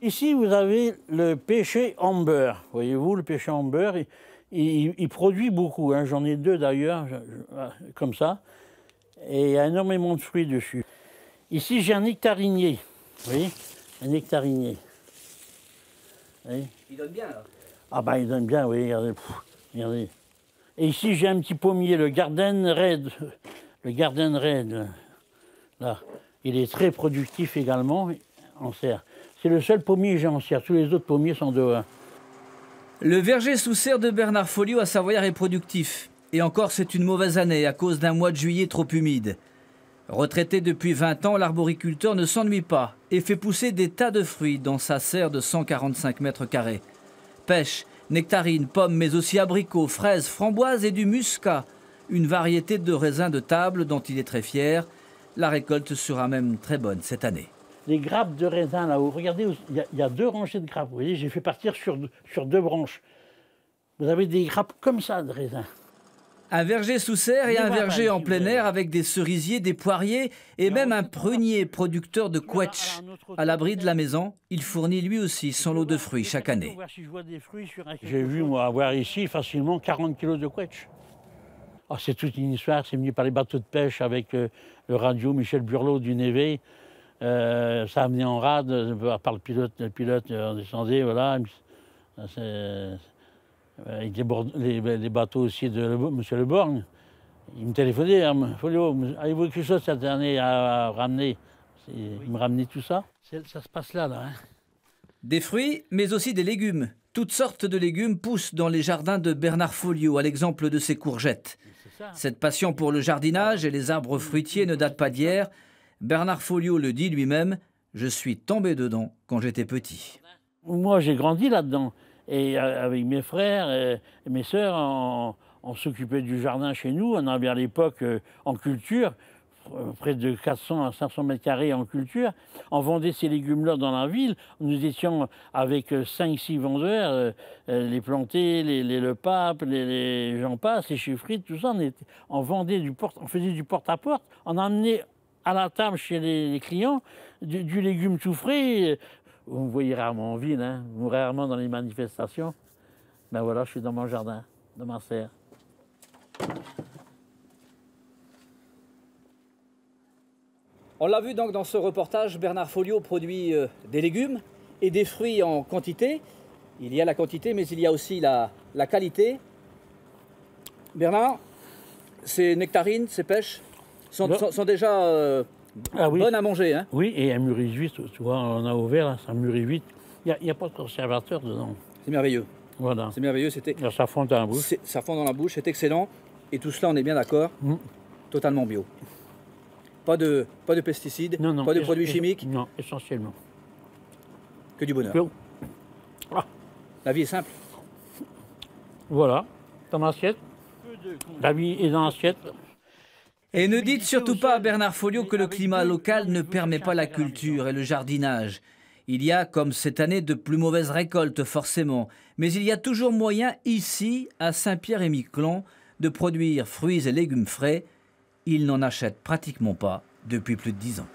Ici, vous avez le pêcher en beurre. Voyez-vous, le pêcher en beurre, il produit beaucoup. Hein. J'en ai deux d'ailleurs, comme ça. Et il y a énormément de fruits dessus. Ici, j'ai un nectarinier. Vous voyez, un nectarinier. Oui. Il donne bien, là. Ah ben, il donne bien, oui, regardez. Regardez. Et ici, j'ai un petit pommier, le Garden Red. Le Garden Red, là. Il est très productif également en serre. C'est le seul pommier que j'ai en serre. Tous les autres pommiers sont dehors. Le verger sous serre de Bernard Folliot à Savoyard est productif. Et encore, c'est une mauvaise année à cause d'un mois de juillet trop humide. Retraité depuis 20 ans, l'arboriculteur ne s'ennuie pas et fait pousser des tas de fruits dans sa serre de 145 mètres carrés. Pêche, nectarines, pommes, mais aussi abricots, fraises, framboises et du muscat. Une variété de raisins de table dont il est très fier. La récolte sera même très bonne cette année. Les grappes de raisin là-haut, regardez, il y a deux rangées de grappes. Vous voyez, j'ai fait partir sur deux branches. Vous avez des grappes comme ça de raisin. Un verger sous serre et un verger en plein air avec des cerisiers, des poiriers et même un prunier producteur de quetch. À l'abri de la maison, il fournit lui aussi son lot de fruits chaque année. J'ai vu, moi, avoir ici facilement 40 kilos de quetch. Oh, c'est toute une histoire, c'est venu par les bateaux de pêche avec le radio Michel Burlot du Névé. Ça a amené en rade par le pilote descendait, voilà. Avec les bateaux aussi de M. Le Borgne. Il me téléphonait, hein, Folliot, avez-vous quelque chose cette année à ramener? Il me ramenait tout ça. Ça se passe là. Hein. Des fruits, mais aussi des légumes. Toutes sortes de légumes poussent dans les jardins de Bernard Folliot, à l'exemple de ses courgettes. Cette passion pour le jardinage et les arbres fruitiers ne date pas d'hier. Bernard Folliot le dit lui-même, « Je suis tombé dedans quand j'étais petit ». Moi, j'ai grandi là-dedans. Et avec mes frères et mes sœurs, on s'occupait du jardin chez nous. On avait à l'époque en culture, près de 400 à 500 mètres carrés en culture. On vendait ces légumes-là dans la ville. Nous étions avec 5-6 vendeurs, les plantés, les Le Pape, les Jean Passe, les Chiffrites, tout ça. On vendait on faisait du porte-à-porte. On emmenait à la table chez les clients du légume tout frais. Vous me voyez rarement en ville, hein, ou rarement dans les manifestations. Ben voilà, je suis dans mon jardin, dans ma serre. On l'a vu donc dans ce reportage, Bernard Folliot produit des légumes et des fruits en quantité. Il y a la quantité, mais il y a aussi la qualité. Bernard, ces nectarines, ces pêches sont déjà oui. bonnes à manger. Hein? Oui, et elles mûrissent vite. Tu vois, on a ouvert, là, ça mûrit vite. Il n'y a pas de conservateur dedans. C'est merveilleux. Voilà. C'est merveilleux. Ça fond dans la bouche. Ça fond dans la bouche, c'est excellent. Et tout cela, on est bien d'accord, totalement bio. Pas de pesticides, non, pas de produits chimiques. Non, essentiellement. Que du bonheur. Ah. La vie est simple. Voilà, dans l'assiette. La vie est dans l'assiette. Et ne dites surtout pas à Bernard Folliot que le climat local ne permet pas la culture et le jardinage. Il y a, comme cette année, de plus mauvaises récoltes forcément. Mais il y a toujours moyen, ici, à Saint-Pierre-et-Miquelon, de produire fruits et légumes frais. Il n'en achète pratiquement pas depuis plus de 10 ans.